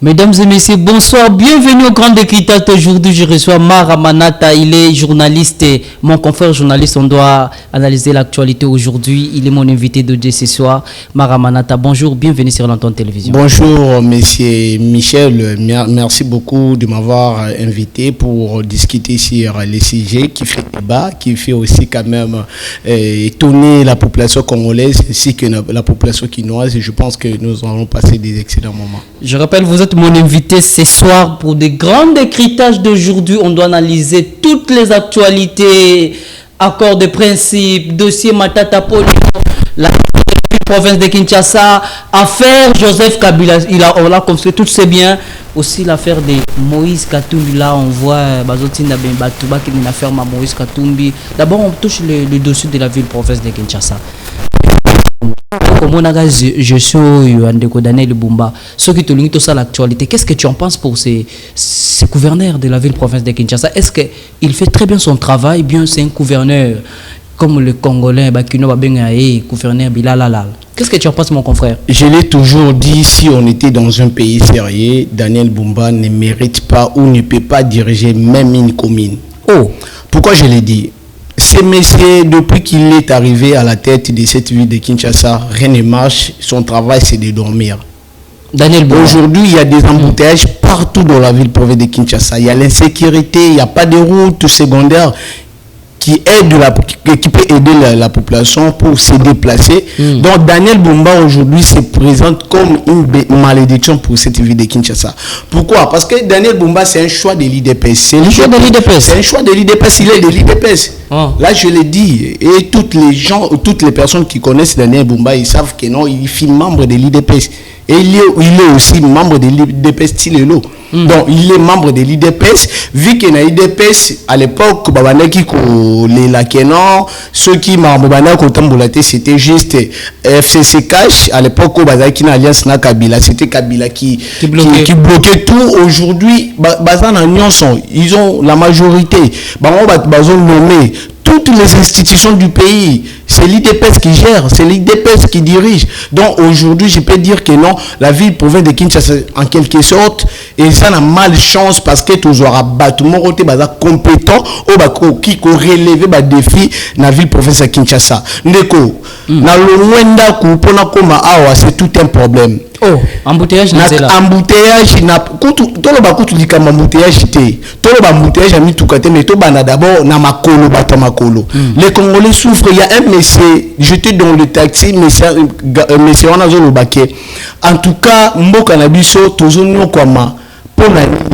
Mesdames et messieurs, bonsoir, bienvenue au Grand Décryptage. Aujourd'hui, je reçois Mara Manata, il est journaliste, mon confrère journaliste, on doit analyser l'actualité aujourd'hui. Il est mon invité d'aujourd'hui ce soir. Mara Manata, bonjour, bienvenue sur l'antenne télévision. Bonjour, monsieur Michel, merci beaucoup de m'avoir invité pour discuter sur les sujets qui fait débat, qui fait aussi quand même étonner la population congolaise ainsi que la population quinoise. Et je pense que nous allons passer des excellents moments. Je rappelle, vous êtes mon invité ce soir pour des grands décryptages d'aujourd'hui. On doit analyser toutes les actualités, accords de principe, dossier Matata Polo, la province de Kinshasa, affaire Joseph Kabila, on l'a construit, tout c'est bien. Aussi l'affaire de Moïse Katumbi, là on voit Bazotina Bembatuba qui est une affaire à Moïse Katumbi. D'abord on touche le dossier de la ville province de Kinshasa. Je suis Andeko Daniel Bumba. Ceux qui te limitent ça l'actualité, qu'est-ce que tu en penses pour ces gouverneurs de la ville province de Kinshasa? Est-ce qu'il fait très bien son travail? Bien, c'est un gouverneur comme le Congolais, gouverneur Bilalala. Qu'est-ce que tu en penses, mon confrère? Je l'ai toujours dit, si on était dans un pays sérieux, Daniel Bumba ne mérite pas ou ne peut pas diriger même une commune. Oh, pourquoi je l'ai dit? Ce monsieur, depuis qu'il est arrivé à la tête de cette ville de Kinshasa, rien ne marche. Son travail, c'est de dormir. Daniel Bumba. Aujourd'hui, il y a des embouteillages partout dans la ville province de Kinshasa. Il y a l'insécurité, il n'y a pas de routes secondaires qui peut aider la population pour se déplacer. Donc Daniel Bumba aujourd'hui se présente comme une malédiction pour cette ville de Kinshasa. Pourquoi? Parce que Daniel Bumba, c'est un choix de l'IDPS. C'est un choix de l'IDPS, il est de l'IDPS. Oh. Là, je l'ai dit, et toutes les personnes qui connaissent Daniel Bumba, ils savent que non, il est membre de l'IDPS. Et il est aussi membre de l'IDPS Tilelo. Donc, il est membre de l'IDPS. Vu qu'il y a l'IDPS, à l'époque, ceux qui c'était juste FCC Cash. À l'époque, il y a alliance na Kabila. C'était Kabila qui bloquait tout. Aujourd'hui, ils ont la majorité. Ils ont nommé toutes les institutions du pays. C'est l'IDPS qui gère, c'est l'IDPS qui dirige. Donc aujourd'hui, je peux dire que non, la ville province de Kinshasa, en quelque sorte, et ça n'a malchance parce que tous aura battu mon côté compétent ou qui relevé les défis dans la ville province de Kinshasa. Ndeko, na loinda kupona koma awa, c'est tout un problème. Oh, embouteillage na zela. Embouteillage na tolo ba kutu dika embouteillage té. Tolo ba embouteillage a mis tout côté mais to bana d'abord na makolo bata makolo. Les Congolais souffrent, il y a un monsieur jeté dans le taxi monsieur wana zo lo baké. En tout cas, mboka na biso tozonyo kwama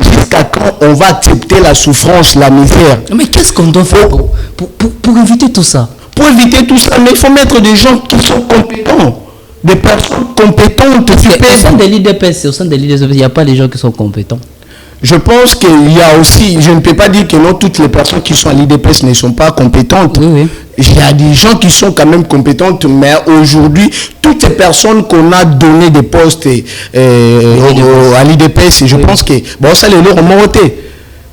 jusqu'à quand on va accepter la souffrance, la misère. Mais qu'est-ce qu'on doit faire pour éviter tout ça? Pour éviter tout ça, mais il faut mettre des gens qui sont compétents. Des personnes compétentes. Au sein de l'IDPS, il n'y a pas des gens qui sont compétents. Je pense qu'il y a aussi, je ne peux pas dire que non, toutes les personnes qui sont à l'IDPS ne sont pas compétentes. Oui. Il y a des gens qui sont quand même compétentes, mais aujourd'hui, toutes ces personnes qu'on a donné des postes à l'IDPS, je pense que, bon, ça les leur ont voté.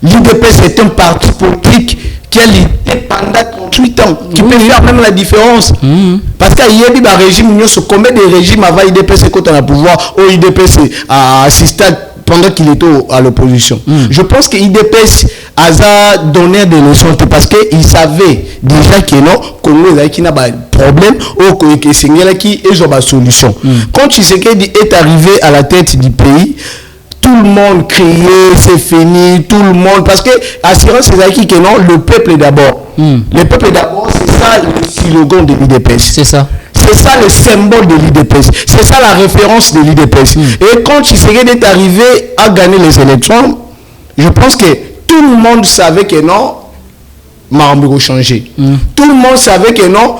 L'IDPS est un parti politique qui a lutté pendant 38 ans, qui peut faire même la différence. Parce qu'il y a des régimes, combien de régimes avant l'IDPS quand on a pouvoir, ou l'IDPS a assisté pendant qu'il était à l'opposition. Je pense que l'IDPS a donné des leçons parce qu'il savait déjà que non, Congo n'a pas de problème ou que c'est qui est une solution. Quand Tshisekedi est arrivé à la tête du pays, tout le monde criait, c'est fini, tout le monde, parce que assurance c'est acquis que non, le peuple d'abord. Le peuple d'abord, c'est ça le slogan de l'IDPS. C'est ça. C'est ça le symbole de l'IDPS. C'est ça la référence de l'IDPS. Et quand Tshisekedi est arrivé à gagner les élections, je pense que tout le monde savait que non, Marambo va changer. Tout le monde savait que non,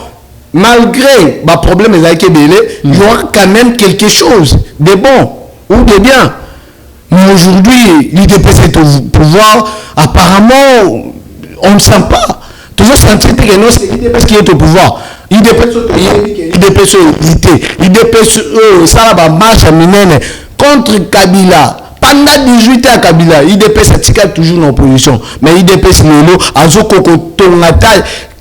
malgré le problème il y aura quand même quelque chose de bon ou de bien. Mais aujourd'hui, l'IDPS est au pouvoir. Apparemment, on ne sent pas. Toujours sentir que non, c'est l'IDPS qui est au pouvoir. l'IDPS ça va marche à minene contre Kabila. Pendant 18 ans à Kabila, l'IDPS a toujours en opposition. Mais l'IDPS Lolo, Azoko Tonata,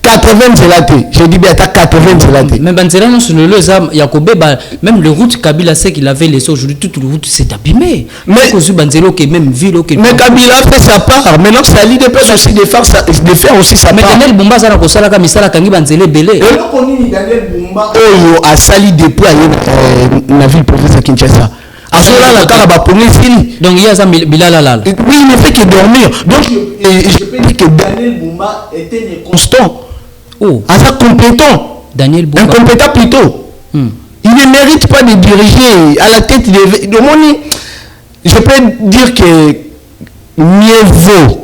80 zélaté. J'ai dit bien, t'as 80 zélaté. Mais Banzela, non, sur le Yakobe, même le route Kabila sait qu'il avait laissé aujourd'hui, toute la route s'est abîmée. Mais Banzelo, qui est même ville. Mais Kabila fait sa part. Maintenant, c'est à l'IDPS aussi de faire aussi sa part. Mais Daniel Bumba, ça n'a pas ça, comme ça, Kangi Banzele Belé. Et là, on dit Daniel Bumba, a sali depuis la ville province de Kinshasa. À cela, la cara va pour donc il y a ça, Bilal. Oui, il ne fait que dormir. Donc, je peux dire que Daniel Bumba était inconstant. Oh. À ça compétent. Daniel Bumba. Incompétent plutôt. Il ne mérite pas de diriger à la tête de mon. Je peux dire que mieux vaut.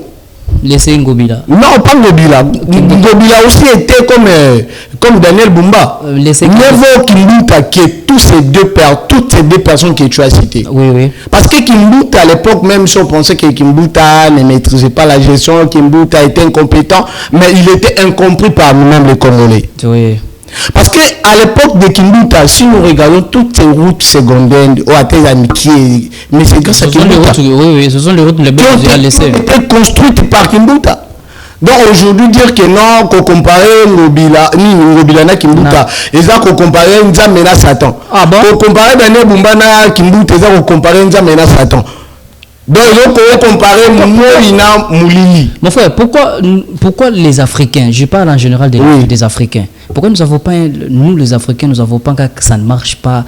Laissez Ngobila. Non, pas Ngobila. Ngobila aussi était comme Daniel Bumba. Mieux vaut Kimbuta que toutes ces deux personnes que tu as citées. Oui. Parce que Kimbuta, à l'époque, même si on pensait que Kimbuta ne maîtrisait pas la gestion, Kimbuta était incompétent, mais il était incompris par nous-mêmes les Congolais. Oui. Parce que à l'époque de Kimbuta, si nous regardons toutes ces routes secondaires, mais c'est grâce à Kimbuta. Oui, ce sont les routes les plus laissées. Qui ont été construites par Kimbuta. Donc aujourd'hui dire que non, qu'on compare Ngobila na Kimbuta, et ça qu'on compare Nzambe na Satan. Ah bon? Qu'on compare Daniel Bumba na Kimbuta, et ça qu'on compare Nzambe na Satan. Donc il faut comparer Moïna Moulili. Mon frère, pourquoi les Africains, je parle en général des Africains, pourquoi nous n'avons pas, nous les Africains, nous n'avons pas que ça ne marche pas,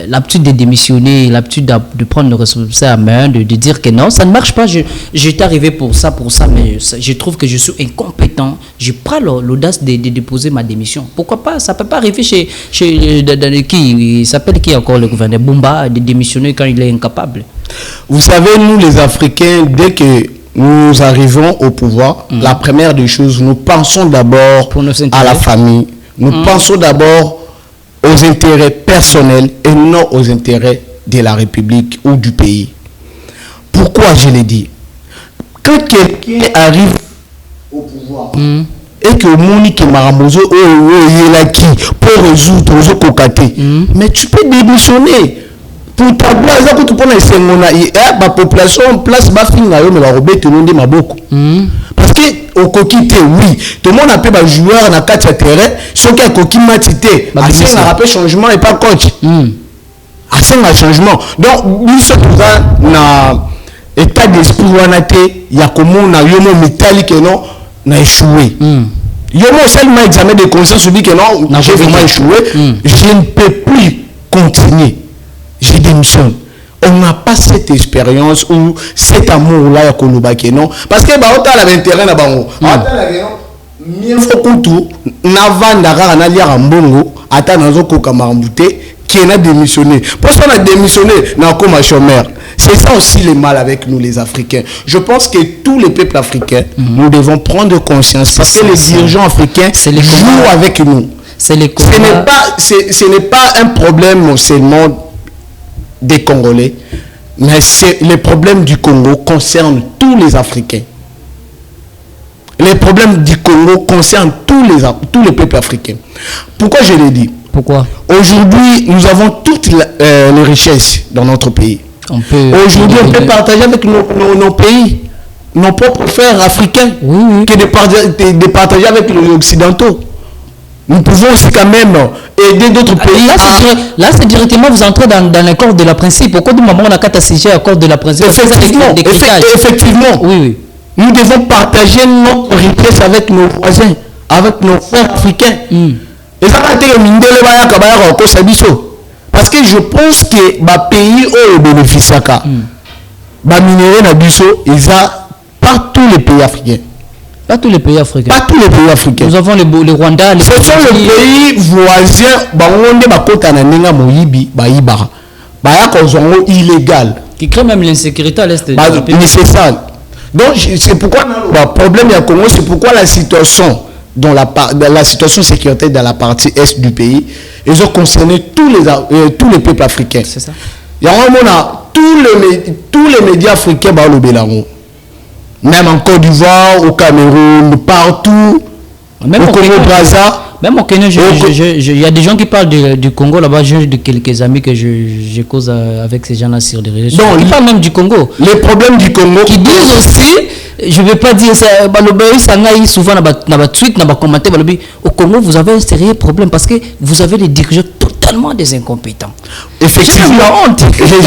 l'habitude de démissionner, l'habitude de prendre le responsable à main, de dire que non, ça ne marche pas, j'étais arrivé pour ça, mais je trouve que je suis incompétent, je prends l'audace de déposer ma démission. Pourquoi pas? Ça ne peut pas arriver chez qui, il s'appelle qui encore le gouverneur Bumba, de démissionner quand il est incapable. Vous savez, nous les Africains, dès que nous arrivons au pouvoir, la première des choses, nous pensons d'abord à la famille, nous pensons d'abord aux intérêts personnels et non aux intérêts de la République ou du pays. Pourquoi je l'ai dit? Quand quelqu'un arrive au pouvoir et que Monique Marambozo pour résoudre aux cocatés, mais tu peux démissionner. Pour ta place, la population place ba finga yo mais la robete non de maboko. Parce que au coquité oui, tout le monde a pas joueur na 4 terrain, ceux qui a coquille matité, assez na rappel changement et pas coach. Assez un changement. Donc nous sommes na état d'esprit wanaté, ya comment na yomo métallique non na échoué. Yomo seulement examen de conscience dit que non, j'ai vraiment échoué, je ne peux plus continuer. J'ai démissionné. On n'a pas cette expérience ou cet amour-là à Kolobake, non? Parce que on a l'intérêt là-bas. Mieux faut qu'on tout n'avandara na liara mbongo ata nazo koka marambouté qui a démissionné. Pour ça on a démissionné na comme chômeur. C'est ça aussi le mal avec nous les Africains. Je pense que tous les peuples africains, nous devons prendre conscience parce que les dirigeants africains jouent avec nous. Ce n'est pas un problème seulement des Congolais, mais les problèmes du Congo concernent tous les Africains. Les problèmes du Congo concernent tous les peuples africains. Pourquoi je l'ai dit? Pourquoi? Aujourd'hui, nous avons toutes les richesses dans notre pays. Aujourd'hui, on peut partager avec nos pays, nos propres frères africains, que de partager avec les Occidentaux. Nous pouvons aussi quand même aider d'autres pays. Là, c'est directement vous entrez dans l'accord de la principe. Pourquoi du moment où on a qu'à signer l'accord de la principe? Effectivement. Oui. Nous devons partager notre richesse avec nos voisins, avec nos frères africains. Et ça va être parce que je pense que les pays où bénéficient les minéraux ils ont pas tous les pays africains. Pas tous les pays africains. Pas tous les pays africains. Nous avons le Rwanda, ce sont les pays voisins illégal. Qui créent même l'insécurité à l'est de la pays. C'est ça. Donc c'est pourquoi le problème du Congo, c'est pourquoi la situation la situation sécuritaire dans la partie est du pays, ils ont concerné tous les peuples africains. C'est ça. Il y a tous les médias africains le Bélarus. Même en Côte d'Ivoire, au Cameroun, partout, même au Congo-Brazza. Même au Kenya, il y a des gens qui parlent du Congo là-bas. J'ai de quelques amis que je cause avec ces gens-là sur les réseaux sociaux. Ils parlent même du Congo. Les problèmes du Congo. Qui disent aussi, je ne vais pas dire ça, souvent dans les tweets, dans les commentaires, au Congo, vous avez un sérieux problème parce que vous avez des dirigeants totalement des incompétents. Effectivement,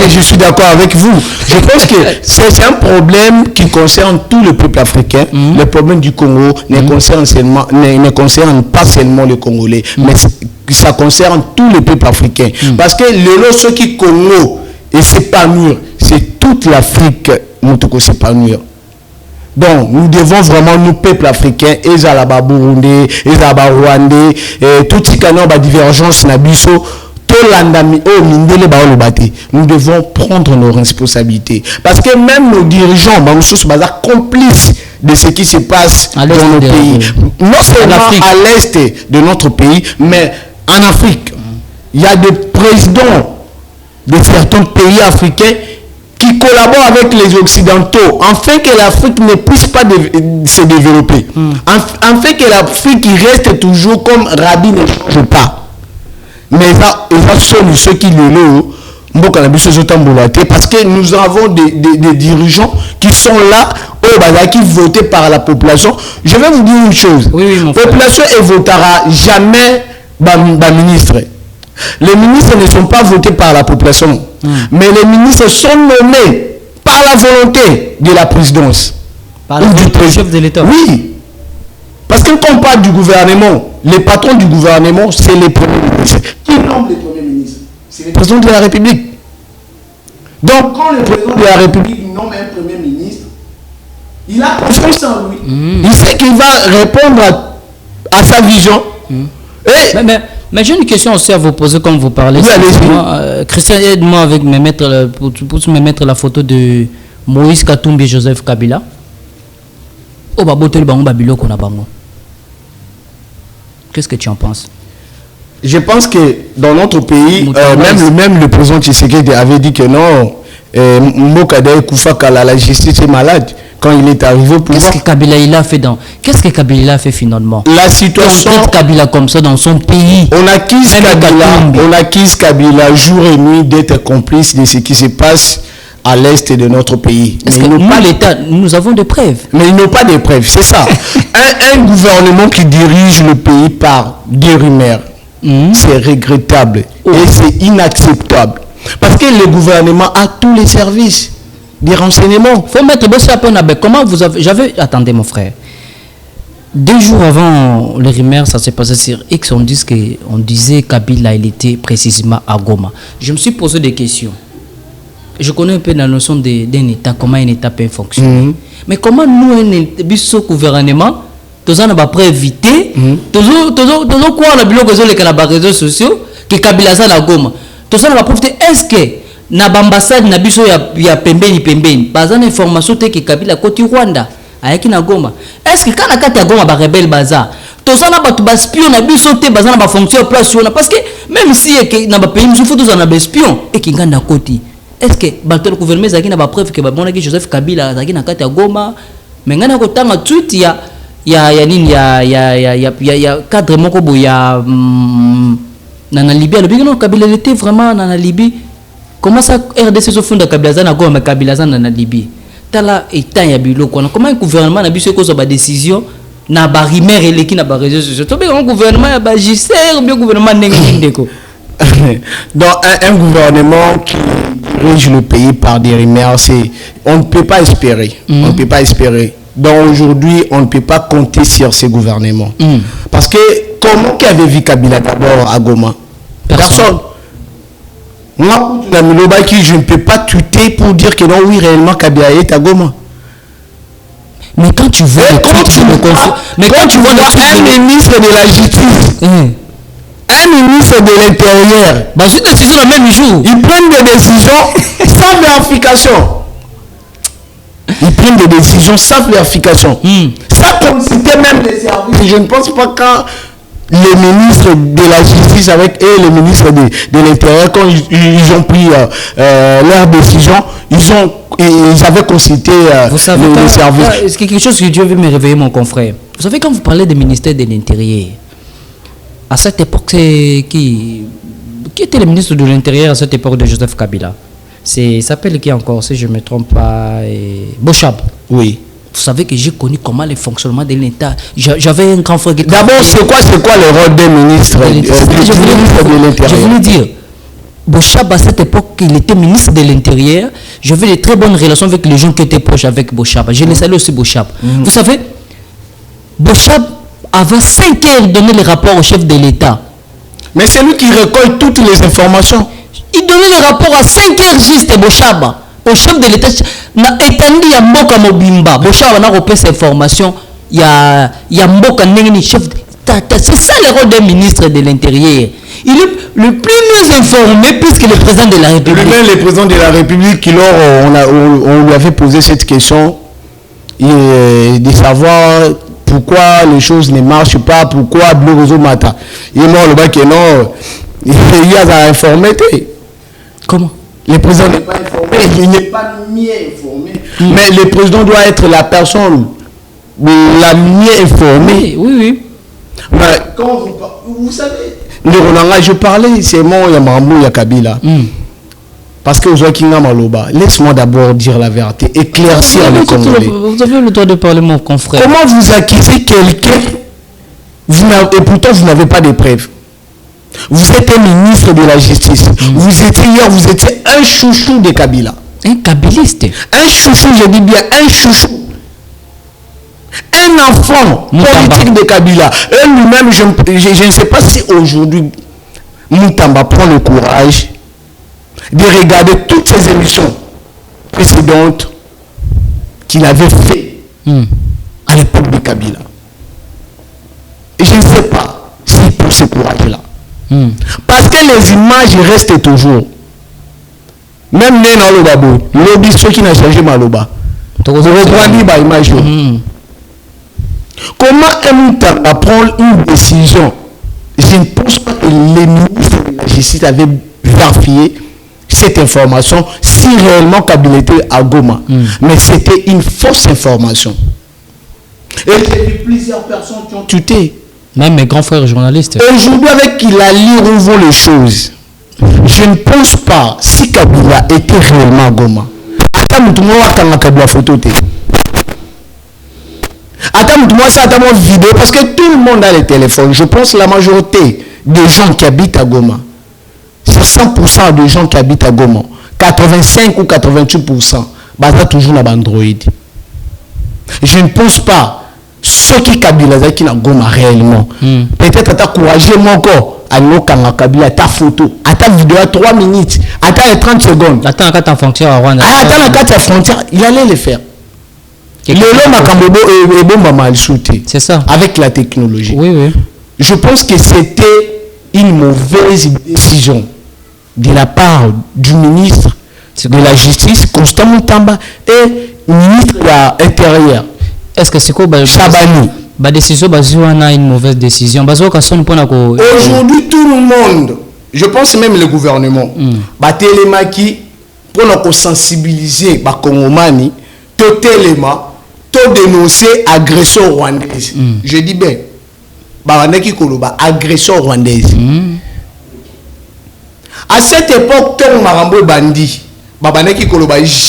je suis d'accord avec vous. Je pense que c'est un problème qui concerne tout le peuple africain. Le problème du Congo ne concerne pas seulement les Congolais, mais ça concerne tout le peuple africain. Parce que ceux qui Congo et s'épanouir, c'est toute l'Afrique qui s'épanouir. Donc, nous devons vraiment, nous, peuple africain, et Zalaba Burundi, et Zalaba Rwandais, tout ce qui a divergence, nous devons prendre nos responsabilités. Parce que même nos dirigeants, sont complices de ce qui se passe dans nos pays. Non seulement à l'est de notre pays, mais en Afrique. Il y a des présidents de certains pays africains qui collaborent avec les Occidentaux, afin que l'Afrique ne puisse pas se développer. Afin que l'Afrique reste toujours comme Rabbi ne change pas. Mais ça sont ceux qui parce que nous avons des dirigeants qui sont là, qui votent par la population. Je vais vous dire une chose. La population ne votera jamais ministre. Les ministres ne sont pas votés par la population, mais les ministres sont nommés par la volonté de la présidence. Par le chef de l'État. Oui. Parce que quand on parle du gouvernement, les patrons du gouvernement, c'est les premiers ministres. Qui nomme les premiers ministres? C'est le président de la République. Donc, quand le président de la République nomme un premier ministre, il a confiance en lui. Il sait qu'il va répondre à sa vision. Mais j'ai une question aussi à vous poser comme vous parlez. Oui, Christian, aide-moi avec pour me mettre la photo de Moïse Katumbi et Joseph Kabila. Qu'est-ce que tu en penses? Je pense que dans notre pays, même le président Tshisekedi avait dit que non, Mokadei Koufakala, la justice est malade. Quand il est arrivé au pouvoir. Qu'est-ce que Kabila a fait finalement? La situation. On Kabila comme ça dans son pays. On accuse Kabila jour et nuit d'être complice de ce qui se passe à l'est de notre pays. Mais l'État, nous avons des preuves. Mais ils n'ont pas de preuves, c'est ça. un gouvernement qui dirige le pays par des rumeurs, c'est regrettable et c'est inacceptable. Parce que le gouvernement a tous les services. Des renseignements. Faut mettre comment vous avez. Attendez mon frère. 2 jours avant les rumeurs, ça s'est passé sur X, on disait Kabila, il était précisément à Goma. Je me suis posé des questions. Je connais un peu la notion d'un État, comment un État peut fonctionner. Mais comment nous, un gouvernement, tous on va éviter, tous quoi on a besoin que les réseaux sociaux, que Kabila ça la Goma. Tous on va profiter. Est-ce que na ambassade na biso ya pembeni bazana information te ke Kabila koti Rwanda ayaki na Goma? Est-ce que kana kati ya Goma ba rebelle baza tozana batu ba spion na biso te bazana ba fonction place wana? Parce que même si na ba pays musufu tozana ba espion et ki nganda koti, est-ce que bato le gouvernement zaki na ba preuve que ba monaki Joseph Kabila zaki na kati ya Goma? Mais ngana ko tanga tweet ya cadre moko boya na Libye le bigno Kabila était vraiment na Libye. Comment ça RDC se fonde Kabila na Goma Kabila na Libye? Tala état ya biloko. Comment un gouvernement na biso ko ba décision na ba rumeur eleki na ba réseaux sociaux? To be un gouvernement ya ba JCR bien gouvernement ndeko. Donc un gouvernement qui dirige le pays par des rumeurs, on ne peut pas espérer. On ne peut pas espérer. Donc aujourd'hui, on ne peut pas compter sur ce gouvernement. Parce que comment qu'avait vu Kabila d'abord à Goma? Personne. Moi, je ne peux pas tweeter pour dire que non, oui, réellement, Kabila est à Goma. Mais quand tu vois quand tu vois un ministre de la justice, un ministre de l'intérieur, c'est une décision le même jour. Ils prennent des décisions sans vérification. Ils prennent des décisions sans vérification. Ça consulter même les services. Je ne pense pas quand les ministres de la justice et les ministres de l'intérieur, quand ils ont pris leur décision, ils avaient consulté les services. C'est quelque chose que Dieu veut me réveiller, mon confrère. Vous savez, quand vous parlez des ministères de l'intérieur, à cette époque, qui était le ministre de l'Intérieur à cette époque de Joseph Kabila? Il s'appelle qui encore, si je ne me trompe pas, Bochab. Oui. Vous savez que j'ai connu comment le fonctionnement de l'État. J'avais un grand frère qui... D'abord, c'est quoi le rôle des ministres de l'Intérieur? Je voulais dire, Bochab, à cette époque, il était ministre de l'Intérieur. J'avais de très bonnes relations avec les gens qui étaient proches avec Bochab. Je les salue aussi, Bochab. Vous savez, Bochab, avant 5 heures, donnait les rapports au chef de l'État. Mais c'est lui qui récolte toutes les informations. Il donnait les rapports à 5 heures juste, Bochab. Au chef de l'État, étendu à Mboka Mobimba. Bochab a repris ces informations. Il y a Mboka Nengeni, chef. C'est ça le rôle d'un ministre de l'Intérieur. Il est le plus informé puisque le président de la République. Lui-même, le président de la République, on lui avait posé cette question de savoir pourquoi les choses ne marchent pas, pourquoi Blogozo Mata. Il est mort le bac et non, il y a informé. Comment? Le président n'est pas informé, il n'est pas mieux informé. Mais le président doit être la personne la mieux informée. Oui. Mais quand vous savez, je parlais, c'est moi, il y a Kabila. Parce que laisse-moi d'abord dire la vérité, éclaircir le Congolais. Vous avez le droit de parler, mon confrère. Comment vous accusez quelqu'un et pourtant vous n'avez pas de preuves? Vous êtes un ministre de la justice. Vous étiez un chouchou de Kabila. Un kabiliste. Un chouchou, je dis bien un chouchou. Un enfant politique de Kabila. Et lui-même, je ne sais pas si aujourd'hui, Moutamba prend le courage de regarder toutes ces émissions précédentes qu'il avait fait à l'époque de Kabila. Et je ne sais pas s'il prend ce courage-là. Parce que les images restent toujours. Même dans le babo, l'obis ceux qui n'a changé Maloba. Vous reprenez ma image. Comment un Moutamba prend une décision? Je ne pense pas que les ministres de la justice avaient vérifié cette information si réellement Kabila était à Goma. Mais c'était une fausse information. Et j'ai vu plusieurs personnes qui ont tué. Même mes grands frères journalistes. Aujourd'hui, avec la lire où vont les choses, je ne pense pas si Kabila était réellement à Goma. Attends, tout le monde a Kabila photo. Attends, moi ça attend mon vidéo parce que tout le monde a les téléphones. Je pense que la majorité des gens qui habitent à Goma, c'est 100% des gens qui habitent à Goma. 85 ou 88%, bah ça toujours la Android. Je ne pense pas ceux qui Kabila qui na Goma réellement. Peut-être à ta courage mon corps à nous quand Kabila ta photo, à ta vidéo à 3 minutes, à ta 30 secondes. Attends quand ta frontière à Rwanda. Attends quand ta frontière, il allait le faire. C'est ça. Avec la technologie. Oui. Je pense que c'était une mauvaise décision de la part du ministre de la Justice, Constant Moutamba, et ministre de l'Intérieur. Est-ce que c'est quoi Chabani. La décision on a une mauvaise décision. Aujourd'hui, tout le monde, je pense même le gouvernement, Télémaki, pour nous sensibiliser, Congomani, totalement, dénoncer agression rwandaise. Je dis bien, agression rwandaise. À cette époque, tant Marambo Bandi,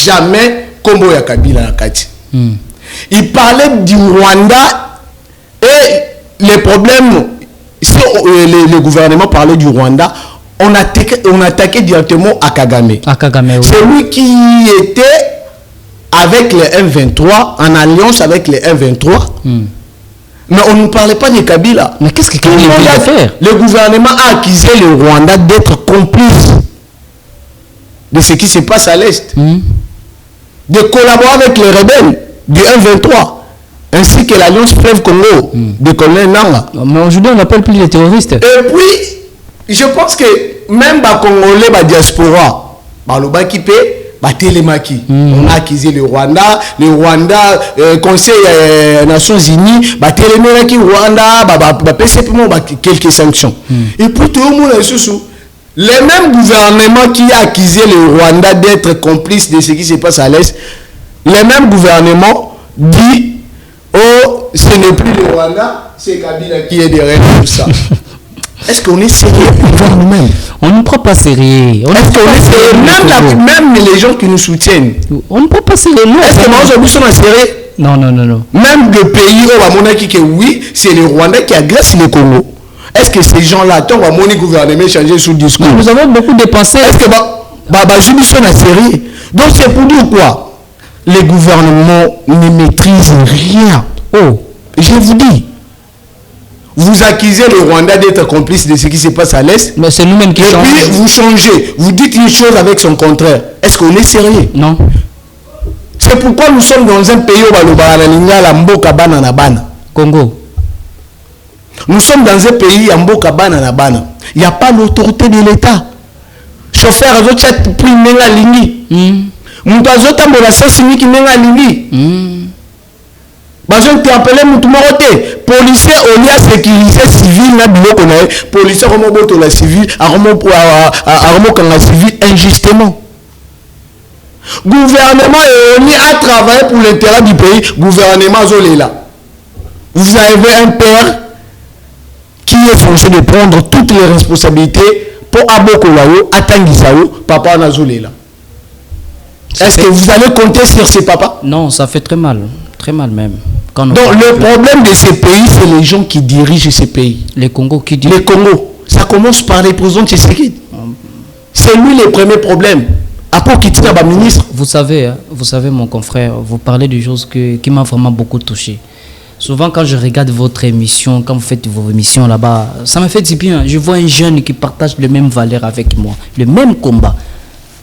jamais Kombo ya Kabila na kati. Il parlait du Rwanda et les problèmes, si le gouvernement parlait du Rwanda, on attaquait directement à Kagame. Oui. C'est lui qui était avec les M23, en alliance avec les M23. Mais on ne parlait pas de Kabila. Mais qu'est-ce que Kabila voulait faire? Le gouvernement a accusé le Rwanda d'être complice de ce qui se passe à l'Est. De collaborer avec les rebelles du M23, ainsi que l'Alliance Fleuve Congo de Colonel Nanga. Mais aujourd'hui, on n'appelle plus les terroristes. Et puis, je pense que même les Congolais, la diaspora, le Télémaki, on a accusé le Rwanda, Conseil des Nations Unies, Télémaki, Rwanda, quelques sanctions. Et puis tout le monde est sous. Les mêmes gouvernements qui a accusé le Rwanda d'être complice de ce qui se passe à l'Est, les mêmes gouvernements disent, oh, ce n'est plus le Rwanda, c'est Kabila qui est derrière tout ça. Est-ce qu'on est sérieux pour voir nous-mêmes? On ne prend pas sérieux. Est-ce qu'on est sérieux? Même les gens qui nous soutiennent. On ne prend pas sérieux. Est-ce que nous sommes sérieux? Non. Même le pays où on a dit que oui, c'est le Rwanda qui agresse le Congo. Est-ce que ces gens-là, tant qu'on a gouvernement changer sous discours? Nous avons beaucoup dépensé. Est-ce que je suis sérieux? Donc c'est pour dire quoi? Les gouvernements ne maîtrisent rien. Oh, je vous dis. Vous accusez le Rwanda d'être complice de ce qui se passe à l'Est. Mais c'est nous-mêmes qui changeons. Et puis vous changez. Vous dites une chose avec son contraire. Est-ce qu'on est sérieux? Non. C'est pourquoi nous sommes dans un pays où Congo. Nous sommes dans un pays où il n'y a pas l'autorité de l'État. Chauffeur, il pris la ligne. Mutazotam de la sensini qui n'est pas ligne. Bajon qui appelé Mutumorote. Policier, on y a sécurisé civil, n'a bilo qu'on a. Policier, on a la civil, civil injustement. Gouvernement et on y a travaillé pour l'intérêt du pays. Gouvernement Zolela. Vous avez un père qui est forcé de prendre toutes les responsabilités pour Abokolao, Atangisao, papa Nazolela. Est-ce que vous allez compter sur ces papas? Non, ça fait très mal même. Donc le problème de ces pays, c'est les gens qui dirigent ces pays. Les Congos qui dirigent. Les Congos, ça commence par les présidents de Tshisekedi. C'est lui le premier problème. Après qu'il tient ministre. Vous savez mon confrère, vous parlez de choses qui m'ont vraiment beaucoup touché. Souvent quand je regarde votre émission, quand vous faites vos émissions là-bas, ça me fait du bien. Je vois un jeune qui partage les mêmes valeurs avec moi, le même combat.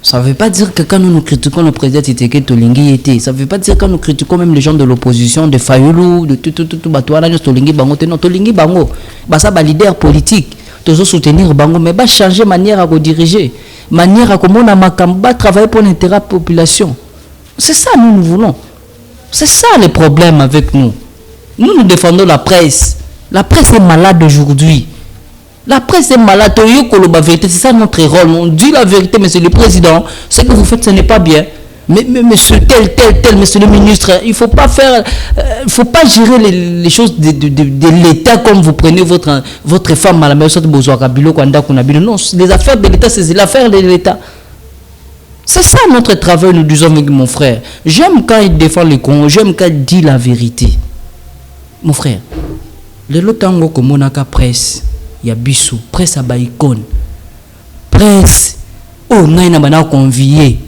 Ça ne veut pas dire que quand nous critiquons le président Tshisekedi Tolingi était, ça ne veut pas dire que quand nous critiquons même les gens de l'opposition, de Fayulu, de tout, Tolingi Bango, non, Tolingi Bango, ça va leader politique, toujours soutenir Bango, mais va changer manière à diriger, manière à comment on a travailler pour l'intérêt de la population. C'est ça nous voulons. C'est ça le problème avec nous. Nous défendons la presse. La presse est malade aujourd'hui. La presse est malade. C'est ça notre rôle. On dit la vérité, monsieur le président. Ce que vous faites, ce n'est pas bien. Mais monsieur tel, monsieur le ministre, il ne faut pas faire. Il faut pas gérer les choses de l'État comme vous prenez votre femme à la maison de Bozoakabilo, non, les affaires de l'État, c'est l'affaire de l'État. C'est ça notre travail, nous disons avec mon frère. J'aime quand il défend les cons, j'aime quand il dit la vérité. Mon frère, le lotango comme monaka presse. Il y a Bissou, presse à Baïkon, presse, oh, n'a pas convié,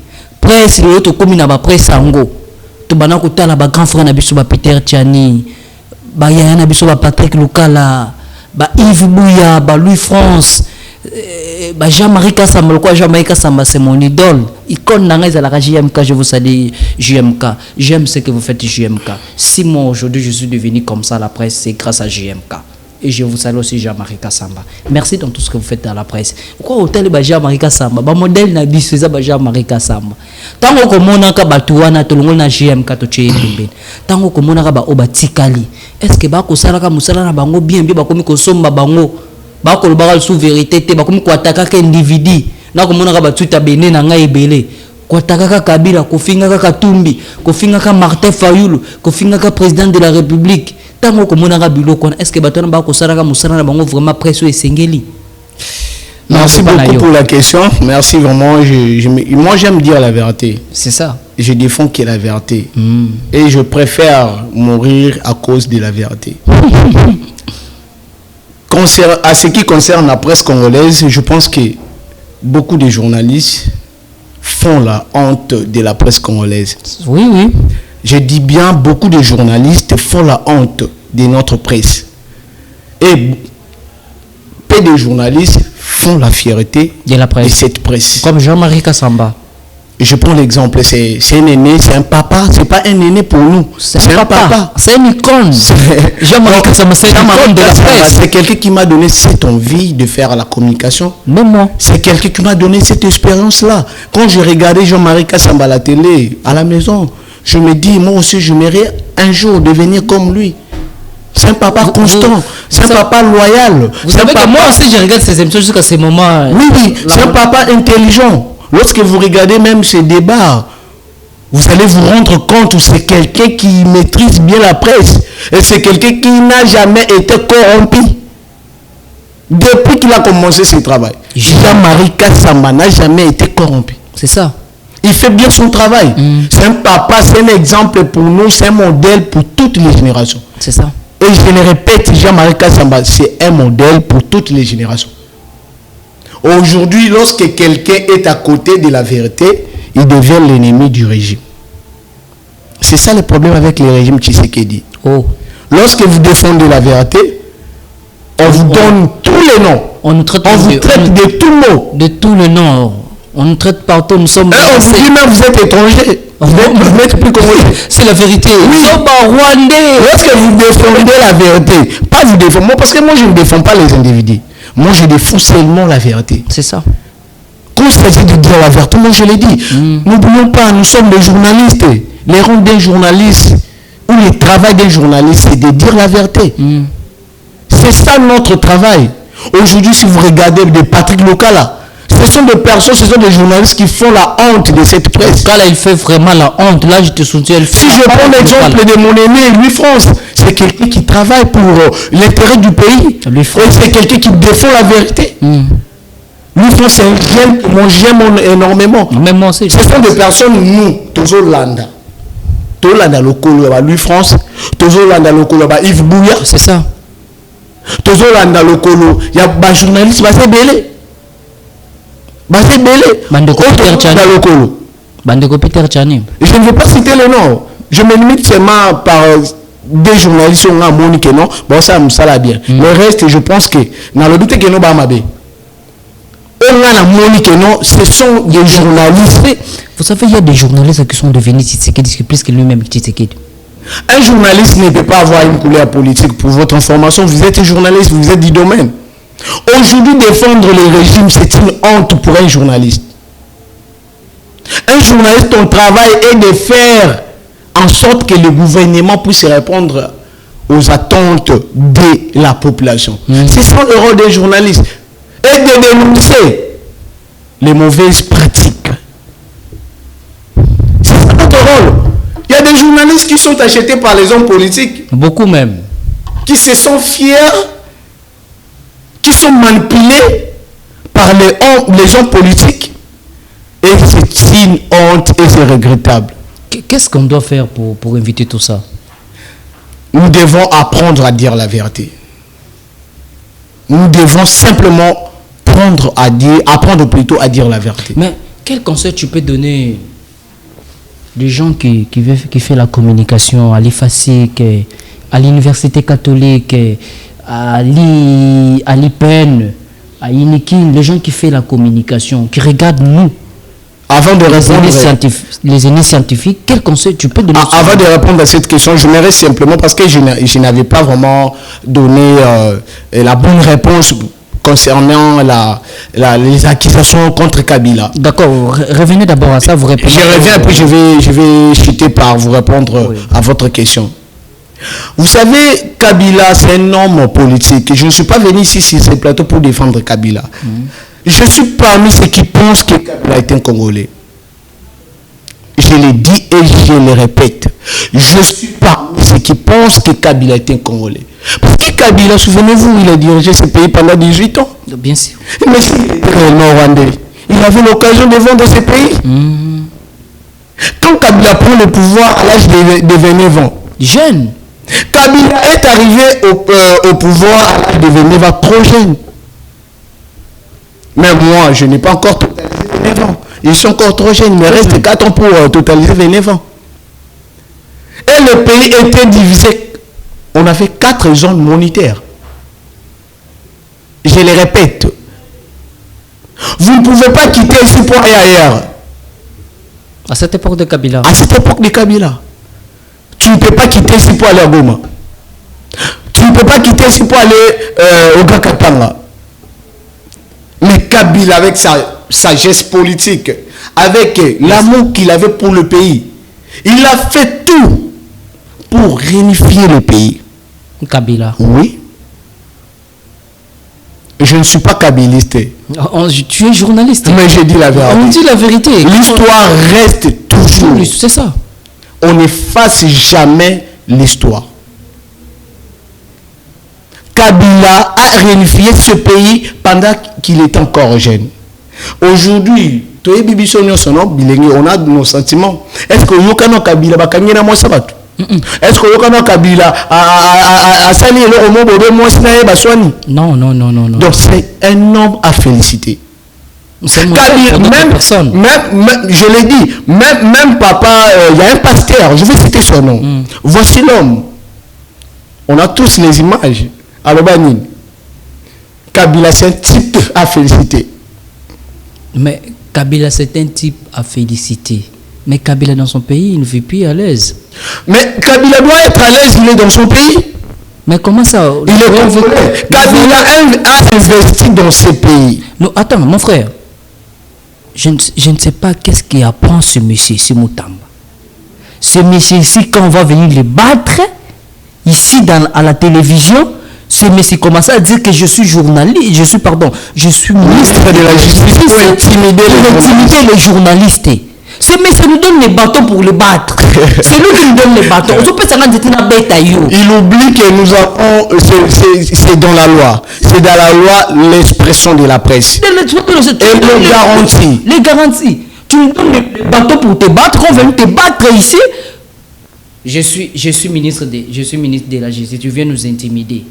presse, le autre comme il n'a pas presse à Ango, tu vas n'a pas la grand frère Nabissou, Peter Tiani, Yana Bissou, Patrick Lukala, Yves Bouya, Louis France, Jean-Marie Kassamba, quoi Jean-Marie Kassamba, c'est mon idole. Icône n'a pas la JMK, je vous salue JMK. J'aime ce que vous faites JMK. Si moi aujourd'hui je suis devenu comme ça la presse, c'est grâce à JMK. Et je vous salue aussi Jean-Marie Kassamba. Merci dans tout ce que vous faites dans la presse. Pourquoi hôtel Jean-Marie Kassamba? Modèle Nabi c'est ça Jean-Marie Kassamba. Tant que mon aka batuana to ngona JMK to tché tombe. Tant que mon aka ba obatikali. Est-ce que ba ko sala ka musala na bango bien ba komi ko somba bango. Ba ko ba sous vérité te ba komi ko ataka ka individu. Na ko mon aka ba tuta bene na ngai ebele. Ko ataka ka Kabila, ko finga ka Katumbi, ko finga ka Martin Fayulu, ko finga ka président de la République. Est-ce que vraiment pression et sengeli? Merci beaucoup pour la question. Merci vraiment. Moi, j'aime dire la vérité. C'est ça. Je défends que la vérité. Et je préfère mourir à cause de la vérité. À ce qui concerne la presse congolaise, je pense que beaucoup de journalistes font la honte de la presse congolaise. Oui. Je dis bien, beaucoup de journalistes font la honte de notre presse. Et peu de journalistes font la fierté de cette presse. Comme Jean-Marie Kassamba. Je prends l'exemple, c'est un aîné, c'est un papa, c'est pas un aîné pour nous. C'est un papa. C'est une icône. Jean-Marie Kassamba, c'est une icône de la presse. C'est quelqu'un qui m'a donné cette envie de faire la communication. Même moi. C'est quelqu'un qui m'a donné cette expérience-là. Quand je regardais Jean-Marie Kassamba à la télé, à la maison, je me dis, moi aussi, je mérite un jour devenir comme lui. C'est un papa constant, c'est un papa loyal. Vous savez que moi aussi, je regarde ces émissions jusqu'à ces moments. Oui, c'est un papa intelligent. Lorsque vous regardez même ces débats, vous allez vous rendre compte que c'est quelqu'un qui maîtrise bien la presse. Et c'est quelqu'un qui n'a jamais été corrompu. Depuis qu'il a commencé ce travail, Jean-Marie Kassamba n'a jamais été corrompu. C'est ça. Il fait bien son travail. C'est un papa, c'est un exemple pour nous, c'est un modèle pour toutes les générations. C'est ça. Et je le répète, Jean-Marie Kassamba, c'est un modèle pour toutes les générations. Aujourd'hui, lorsque quelqu'un est à côté de la vérité, il devient l'ennemi du régime. C'est ça le problème avec le régime Tshisekedi. Oh. Lorsque vous défendez la vérité, on vous donne tous les noms. On nous traite, de tout mot. De tous les noms. On nous traite partout, nous sommes... on vous dit même vous êtes étranger. Vous n'êtes plus congolais. C'est la vérité. Oui. Nous sommes rwandais. Lorsque vous défendez la vérité, pas vous défendre, parce que moi je ne défends pas les individus. Moi je défends seulement la vérité. C'est ça. Quand il s'agit de dire la vérité, moi je l'ai dit. N'oublions pas, nous sommes des journalistes. Les rôles d'un journaliste, ou le travail d'un journaliste, c'est de dire la vérité. C'est ça notre travail. Aujourd'hui, si vous regardez de Patrick Lokala, ce sont des personnes, ce sont des journalistes qui font la honte de cette presse. Là, il fait vraiment la honte. Là, je te soutiens. Si je prends l'exemple de mon aîné, Louis France, c'est quelqu'un qui travaille pour l'intérêt du pays. Et c'est quelqu'un qui défend la vérité. Louis France, c'est un jeune que moi j'aime énormément. Même moi aussi. Ce sont des personnes, nous, toujours Landa. Tolanda Lokolo, Louis France, toujours Landa Lokolo, Yves Bouya. C'est ça. Toujours Landa Lokolo, il y a des journalistes, c'est belé. C'est belé. Bandeko Peter Tchani. Je ne vais pas citer le nom. Je me limite seulement par des journalistes qui ont un monique, non. Bon, ça me sala bien. Le reste, je pense que dans le but que nous bamabe. Ce sont des journalistes. Vous savez, il y a des journalistes qui sont devenus Tshisekedi plus que lui-même Tshisekedi. Un journaliste ne peut pas avoir une couleur politique. Pour votre information, vous êtes journaliste, vous êtes du domaine. Aujourd'hui, défendre les régimes, c'est une honte pour un journaliste. Un journaliste, ton travail est de faire en sorte que le gouvernement puisse répondre aux attentes de la population. C'est ça le rôle des journalistes. Et de dénoncer les mauvaises pratiques. C'est ça notre rôle. Il y a des journalistes qui sont achetés par les hommes politiques. Beaucoup même. Qui se sont fiers, qui sont manipulés par les hommes politiques. Et c'est une honte et c'est regrettable. Qu'est-ce qu'on doit faire pour éviter tout ça? Nous devons apprendre à dire la vérité. Nous devons simplement apprendre plutôt à dire la vérité. Mais quel conseil tu peux donner des gens qui font la communication à l'IFASIC, à l'Université catholique, à l'IPN, à INIKIN, les gens qui font la communication, qui regardent nous, avant de répondre les aînés scientifiques, quel conseil tu peux donner? Avant de répondre à cette question, je m'arrête simplement parce que je n'avais pas vraiment donné la bonne réponse concernant les accusations contre Kabila. D'accord, revenez d'abord à ça, vous répondez. Je reviens et puis je vais chuter par vous répondre à votre question. Vous savez, Kabila, c'est un homme politique. Je ne suis pas venu ici sur ce plateau pour défendre Kabila. Je suis parmi ceux qui pensent que Kabila est un Congolais. Je le dis et je le répète. Je suis parmi ceux qui pensent que Kabila est un Congolais. Parce que Kabila, souvenez-vous, il a dirigé ce pays pendant 18 ans. Bien sûr. Mais s'il était réellement rwandais, il avait l'occasion de vendre ce pays. Quand Kabila prend le pouvoir à l'âge de 29 ans, jeune. Kabila est arrivé au pouvoir à l'âge de 29 ans, trop jeune. Mais moi, je n'ai pas encore totalisé 29 ans. Ils sont encore trop jeunes. Il me reste 4 ans pour totaliser 29 ans. Et le pays était divisé. On avait 4 zones monétaires. Je le répète. Vous ne pouvez pas quitter ici pour aller ailleurs. À cette époque de Kabila. À cette époque de Kabila. Tu ne peux pas quitter ici pour aller à Goma. Tu ne peux pas quitter ici pour aller au Gakatanga. Mais Kabila, avec sa sagesse politique, avec l'amour qu'il avait pour le pays, il a fait tout pour réunifier le pays. Kabila. Oui. Je ne suis pas kabiliste. Tu es journaliste. Mais j'ai dit la vérité. On dit la vérité. L'histoire reste toujours. C'est ça. On n'efface jamais l'histoire. Kabila a réunifié ce pays pendant qu'il était encore jeune. Aujourd'hui, on a nos sentiments. Est-ce que Yokano Kabila va gagner dans sabat? Est-ce que Yokano Kabila a sali le roman de moi? Non. Donc c'est un homme à féliciter. Kabila, même, je l'ai dit, même papa, il y a un pasteur, je vais citer son nom. Voici l'homme. On a tous les images. Alors, Kabila, c'est un type à féliciter. Mais Kabila, c'est un type à féliciter. Mais Kabila, dans son pays, il ne vit plus à l'aise. Mais Kabila doit être à l'aise, il est dans son pays. Mais comment ça? Il est congolais. Kabila a investi dans ce pays. Non, attends, mon frère. Je ne sais pas qu'est-ce qui apprend ce monsieur, ce Moutamba. Ce monsieur ici, quand on va venir le battre, ici à la télévision, ce monsieur commence à dire que je suis journaliste, je suis ministre de la Justice pour intimider les journalistes. Ce monsieur nous donne les bâtons pour le battre. C'est lui qui nous donne les bâtons. Il oublie que nous avons, c'est dans la loi. C'est dans la loi l'expression de la presse. Et le garantit. Les garanties. Tu nous donnes les bâtons pour te battre, on vient te battre ici. Je suis ministre de la Justice, tu viens nous intimider.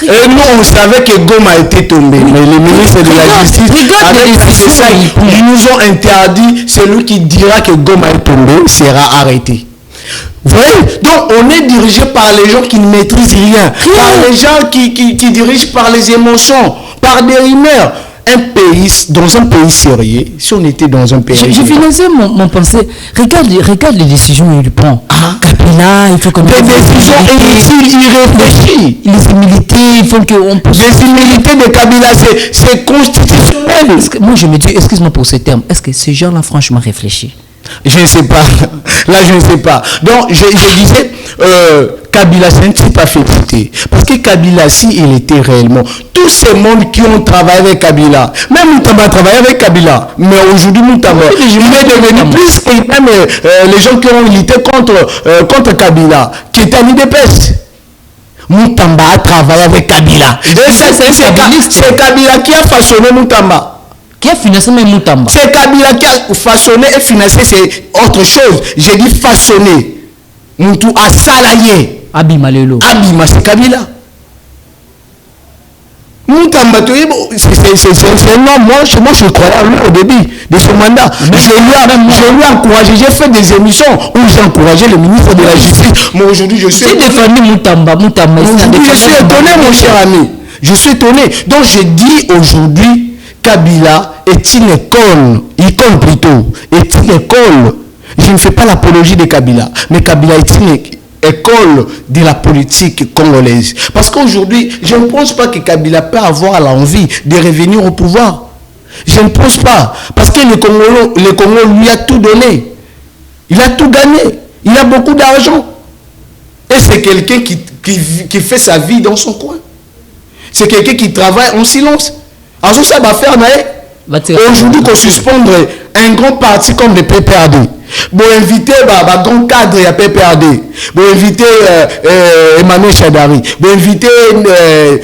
Et nous, on savait que Goma a été tombé, mais les ministres de la Justice, avec ça, ils nous ont interdit, celui qui dira que Goma est tombé sera arrêté. Vous voyez? Donc, on est dirigé par les gens qui ne maîtrisent rien, par les gens qui dirigent par les émotions, par des rumeurs. Dans un pays sérieux, si on était dans un pays... Je finissais mon pensée. Regarde les décisions qu'il prend. Kabila, il faut qu'on... Des décisions inutiles, irréfléchies. Les humilités, il faut qu'on... Les humilités de Kabila, c'est constitutionnel. Moi, je me dis, excuse-moi pour ce terme, est-ce que ces gens-là, franchement, réfléchissent? Je ne sais pas. Là, je ne sais pas. Donc, je disais, Kabila, c'est un type à féliciter. Parce que Kabila, il était réellement... Tous ces mondes qui ont travaillé avec Kabila, même Moutamba a travaillé avec Kabila, mais aujourd'hui Moutamba, il est devenu plus que même les gens qui ont lutté contre Kabila, qui étaient à l'IDPS. Moutamba a travaillé avec Kabila. Et c'est Kabila qui a façonné Moutamba. Qui a financé Moutamba? C'est Kabila qui a façonné et financé, c'est autre chose. J'ai dit façonné. Moutou a salarié. Abima Lelo. Abima, c'est Kabila. Moutamba, c'est un homme, moi je croyais à lui au début de ce mandat. Je lui ai encouragé, j'ai fait des émissions où j'ai encouragé le ministre de la Justice. Moi aujourd'hui je suis défendu Moutamba. Je suis étonné mon cher ami. Je suis étonné. Donc je dis aujourd'hui, Kabila est une école plutôt, est une école. Je ne fais pas l'apologie de Kabila, mais Kabila est une école de la politique congolaise. Parce qu'aujourd'hui, je ne pense pas que Kabila peut avoir l'envie de revenir au pouvoir. Je ne pense pas. Parce que le Congo lui a tout donné. Il a tout gagné. Il a beaucoup d'argent. Et c'est quelqu'un qui fait sa vie dans son coin. C'est quelqu'un qui travaille en silence. Alors ça va faire aujourd'hui qu'on suspendre un grand parti comme le PPRD. Bon inviter un grand cadre à PPRD. Bon inviter Emmanuel Chadari. Bon inviter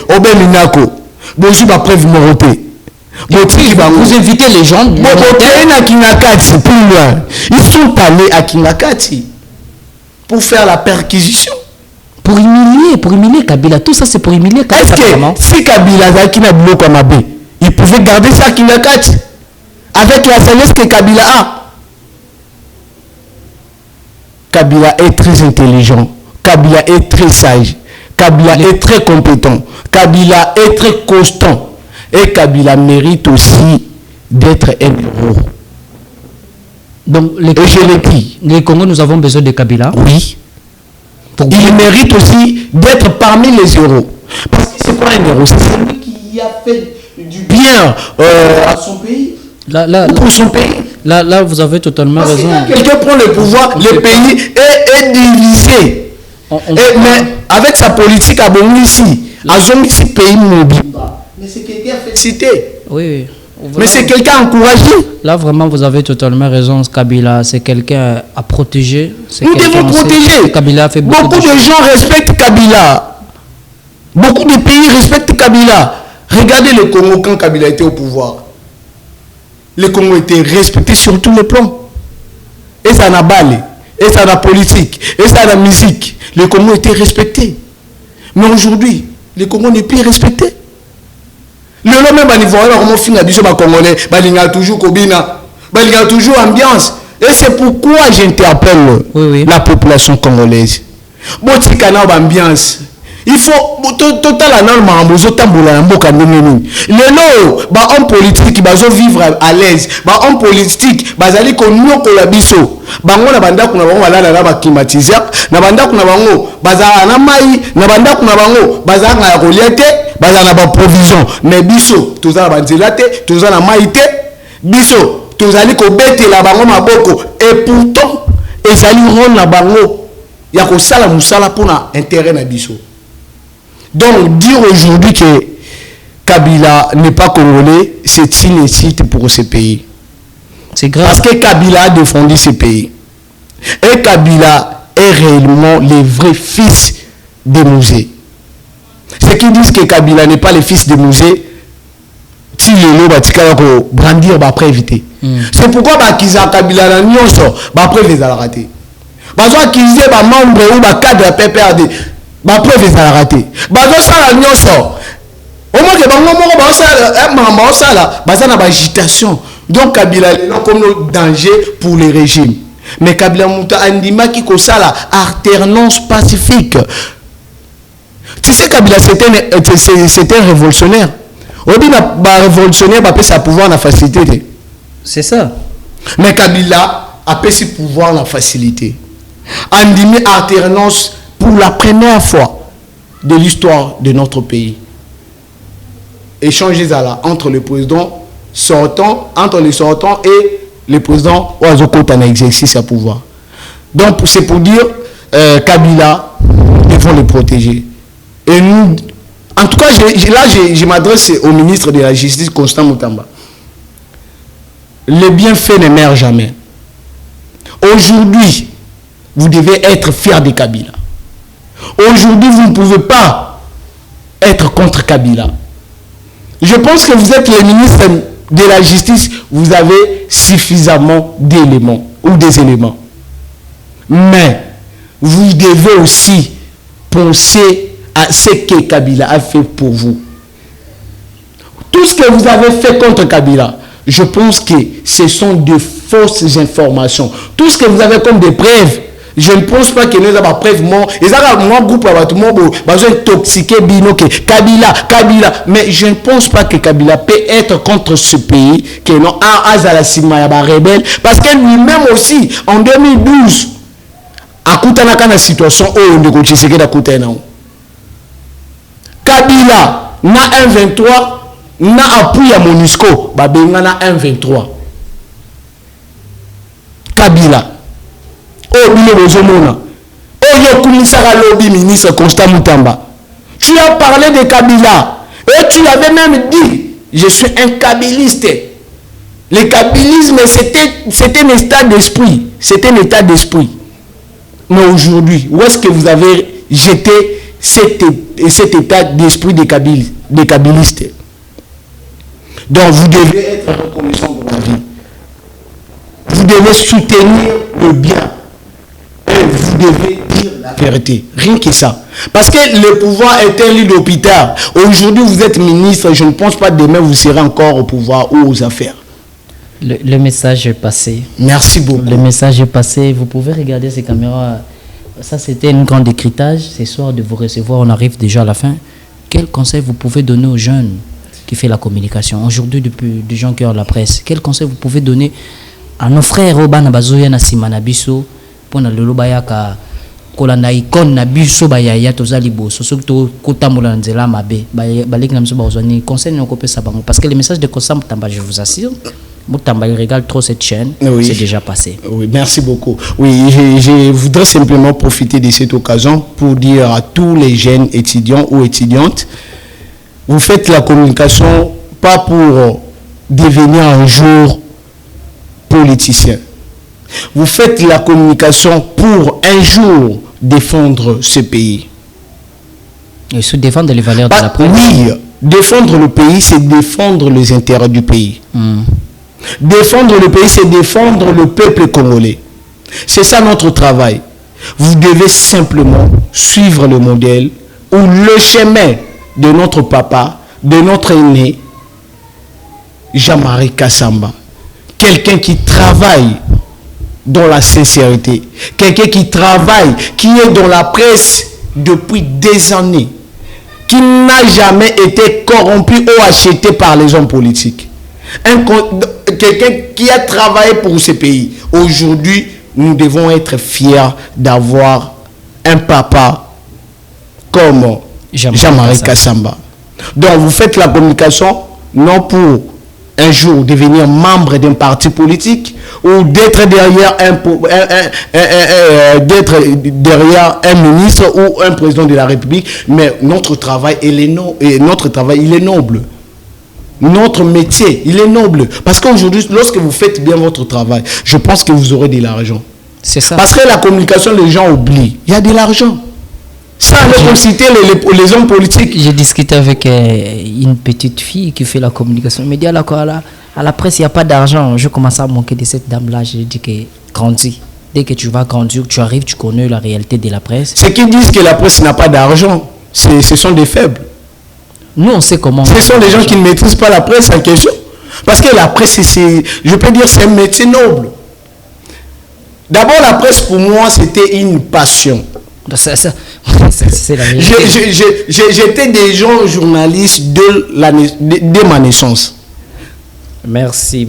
Obel Minako. Bon aussi ma preuve Moroté. Vous invitez les gens. Plus loin. Ils sont allés à Kinakati pour faire la perquisition. Pour humilier Kabila. Tout ça c'est pour humilier Kabila. Est-ce que si Kabila a bloqué Mabé, il pouvait garder ça à Kinakati avec la sagesse que Kabila a? Kabila est très intelligent. Kabila est très sage. Kabila est très compétent. Kabila est très constant. Et Kabila mérite aussi d'être un héros. Donc, les Congos, nous avons besoin de Kabila. Oui. Il mérite aussi d'être parmi les héros. Parce que c'est quoi un héros? C'est celui qui a fait du bien à son pays. Pour son pays. Là, vous avez totalement raison. Quelqu'un prend le pouvoir, le pays est divisé. Mais avec sa politique à bon ici, à zone ici, pays mobile. Mais c'est quelqu'un fait citer. Oui. Mais c'est quelqu'un encouragé. Là, vraiment, vous avez totalement raison. Kabila, c'est quelqu'un à protéger. Nous devons protéger. Kabila fait beaucoup de gens respectent Kabila. Beaucoup de pays respectent Kabila. Regardez le Congo quand Kabila était au pouvoir. Le Congo était respecté sur tous les plans. Et ça n'a balé, et ça n'a politique, et ça n'a musique. Le Congo était respecté. Mais aujourd'hui, le Congo n'est plus respecté. Le long même à niveau, on finit à biso Congolais, il y a toujours Kobina, il y a toujours ambiance. Et c'est pourquoi j'interpelle la population congolaise. Botikana ambiance. Il faut total la norme en bozo tambola en boka ndengeni. Lelo ba homme politique bazo vivre à l'aise. Ba homme politique bazali ko nyoko la biso. Bango na banda kuna bango balala na ba climatiser, na banda kuna bango bazala na mai, na banda kuna bango bazala na reliete, bazala na ba provision. Mais biso tozala banzela te, tozala na mai te. Biso tozali ko betela bango maboko et pourtant ezali ron na bango ya ko sala musala pour na intérêt na biso. Donc, dire aujourd'hui que Kabila n'est pas congolais, c'est une insulte pour ce pays. C'est grave. Parce que Kabila a défendu ce pays. Et Kabila est réellement le vrai fils de Mouzé. Ceux qui disent que Kabila n'est pas le fils de Mouzé, brandir, après éviter. C'est pourquoi Kabila n'a pas après les raté. Parce qu'ils disent membre ou cadre de la PPRD. Preuve ça a raté. Ça la nyonso. Au moins que ça la agitation. Donc Kabila est comme un danger pour le régime. Mais Kabila Mouta Andima qui ko ça la alternance pacifique. Tu sais Kabila c'était un révolutionnaire. On dit un révolutionnaire peut sa pouvoir la facilité. C'est ça. Mais Kabila a pu ce pouvoir la facilité. Andimi alternance pour la première fois de l'histoire de notre pays. Échanger entre le président sortant, et le président Ouazoko en exercice à pouvoir. Donc c'est pour dire Kabila, il faut le protéger. Et nous, en tout cas, je m'adresse au ministre de la Justice, Constant Moutamba. Le bienfait ne meurt jamais. Aujourd'hui, vous devez être fiers de Kabila. Aujourd'hui, vous ne pouvez pas être contre Kabila. Je pense que vous êtes le ministre de la Justice, vous avez suffisamment d'éléments ou des éléments. Mais vous devez aussi penser à ce que Kabila a fait pour vous. Tout ce que vous avez fait contre Kabila, je pense que ce sont de fausses informations. Tout ce que vous avez comme des preuves, je ne pense pas que nous avons des preuves. Ils ont un groupe intoxiqué, Kabila. Mais je ne pense pas que Kabila peut être contre ce pays, que non, rebelle. Parce que lui-même aussi, en 2012, à Koutanaka, la situation où on a Tshisekedi à Koutana. Kabila, na 1-23, na appui à MONUSCO, babenga na 1-23. Kabila. Oh, ministre Constant Moutamba. Tu as parlé de Kabila. Et tu avais même dit, je suis un kabiliste. Le kabilisme, c'était un état d'esprit. C'était un état d'esprit. Mais aujourd'hui, où est-ce que vous avez jeté cet état d'esprit des kabilistes? Donc vous devez être reconnaissant de la vie. Vous devez soutenir le bien. Et vous devez dire la vérité. Rien que ça. Parce que le pouvoir est un lit d'hôpital. Aujourd'hui, vous êtes ministre. Je ne pense pas demain vous serez encore au pouvoir ou aux affaires. Le message est passé. Merci beaucoup. Le message est passé. Vous pouvez regarder ces caméras. Ça, c'était un grand décryptage. Ce soir, de vous recevoir, on arrive déjà à la fin. Quel conseil vous pouvez donner aux jeunes qui font la communication aujourd'hui, depuis des gens qui ont la presse? Quel conseil vous pouvez donner à nos frères Robana Bazoya na Simanabiso pour na lelo bayaka kolanda icône na biso bayaya tozali boso surtout kotambola nzela mabe baleki na biso bazoni conseil n'oko pesa bango parce que le message de Constant Moutamba, je vous assure, Moutamba il regarde trop cette chaîne. Oui. C'est déjà passé. Oui, merci beaucoup. Oui, je voudrais simplement profiter de cette occasion pour dire à tous les jeunes étudiants ou étudiantes, vous faites la communication pas pour devenir un jour politicien. Vous faites la communication pour un jour défendre ce pays. Et se défendre les valeurs de la presse. Oui, défendre le pays, c'est défendre les intérêts du pays. Défendre le pays, c'est défendre le peuple congolais. C'est ça notre travail. Vous devez simplement suivre le modèle ou le chemin de notre papa, de notre aîné, Jean-Marie Kassamba. Quelqu'un qui travaille dans la sincérité. Quelqu'un qui travaille, qui est dans la presse depuis des années. Qui n'a jamais été corrompu ou acheté par les hommes politiques. Quelqu'un qui a travaillé pour ce pays. Aujourd'hui, nous devons être fiers d'avoir un papa comme Jean-Marie Kassamba. Donc, vous faites la communication non pour un jour devenir membre d'un parti politique ou d'être derrière un ministre ou un président de la République, mais notre travail, il est noble. Notre métier, il est noble. Parce qu'aujourd'hui, lorsque vous faites bien votre travail, je pense que vous aurez de l'argent. C'est ça. Parce que la communication, les gens oublient. Il y a de l'argent. Ça, on citer les hommes politiques. J'ai discuté avec une petite fille qui fait la communication. Elle me dit, à la presse, il n'y a pas d'argent. Je commence à manquer de cette dame-là. Je lui dis que grandis. Dès que tu vas grandir, tu arrives, tu connais la réalité de la presse. Ceux qui disent que la presse n'a pas d'argent, ce sont des faibles. Nous, on sait comment. Ce sont des gens qui ne maîtrisent pas la presse en question. Parce que la presse, je peux dire, c'est un métier noble. D'abord, la presse, pour moi, c'était une passion. C'est la vérité. J'étais déjà journaliste dès ma naissance. Merci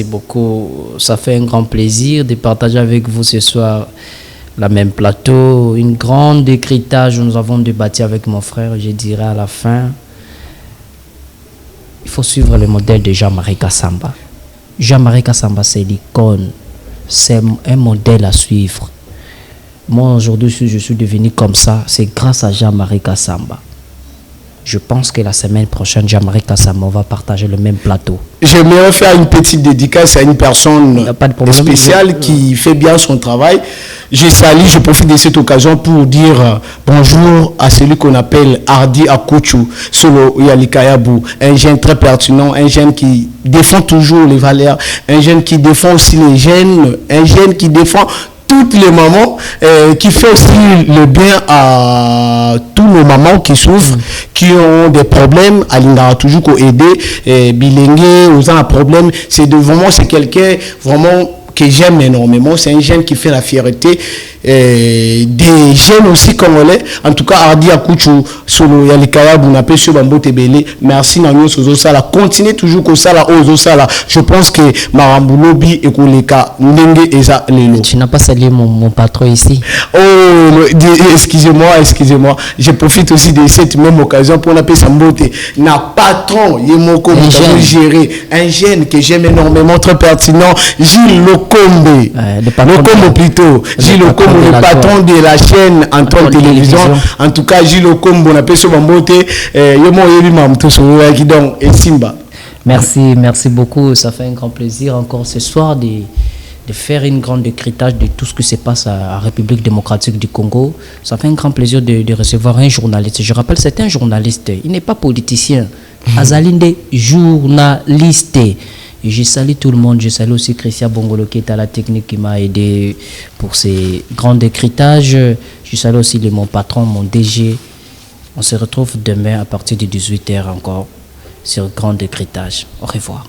beaucoup. Ça fait un grand plaisir de partager avec vous ce soir la même plateau, une grande décryptage où nous avons débattu avec mon frère. Je dirais à la fin, il faut suivre le modèle de Jean-Marie Kassamba. Jean-Marie Kassamba, c'est l'icône, c'est un modèle à suivre. Moi, aujourd'hui, si je suis devenu comme ça, c'est grâce à Jean-Marie Kassamba. Je pense que la semaine prochaine, Jean-Marie Kassamba va partager le même plateau. J'aimerais faire une petite dédicace à une personne spéciale qui fait bien son travail. Je profite de cette occasion pour dire bonjour à celui qu'on appelle Hardy Akouchou, Solo Yalikayabu, un jeune très pertinent, un jeune qui défend toujours les valeurs, un jeune qui défend aussi les jeunes, un jeune qui défend toutes les mamans, qui fait aussi le bien à tous nos mamans qui souffrent, qui ont des problèmes. Alinga toujours qu'au aider, bilingue, aux un problème. C'est quelqu'un vraiment que j'aime énormément. C'est un jeune qui fait la fierté des jeunes aussi congolais. En tout cas, Hardy Akouchou, Solo Yalikaya, Bounapé, Bambo Tebele. Merci Nanyo Sozo Sala. Continuez toujours comme ça, Ozo Sala. Je pense que Marambulobi et Koleka Ndenge Eza Lelo. Tu n'as pas salué mon patron ici. Oh, excusez-moi. Je profite aussi de cette même occasion pour appeler Sambote. Na patron, Yemoko, gérer. Un jeune que j'aime énormément, très pertinent. Gilles Lokombe. Lokombe plutôt. Gilles Lokombe, le patron de la chaîne Antoine Télévision. En tout cas, Gilles Lokombe, on appelle Sambote. Yemo Yelimam, tout ce qui donc et Simba. Merci beaucoup. Ça fait un grand plaisir encore ce soir de faire une grande décryptage de tout ce qui se passe à la République démocratique du Congo. Ça fait un grand plaisir de recevoir un journaliste. Je rappelle, c'est un journaliste. Il n'est pas politicien. Azalinde, journaliste. Et je salue tout le monde. Je salue aussi Christian Bongolo qui est à la technique qui m'a aidé pour ces grands décryptages. Je salue aussi mon patron, mon DG. On se retrouve demain à partir de 18h encore sur grand décryptage. Au revoir.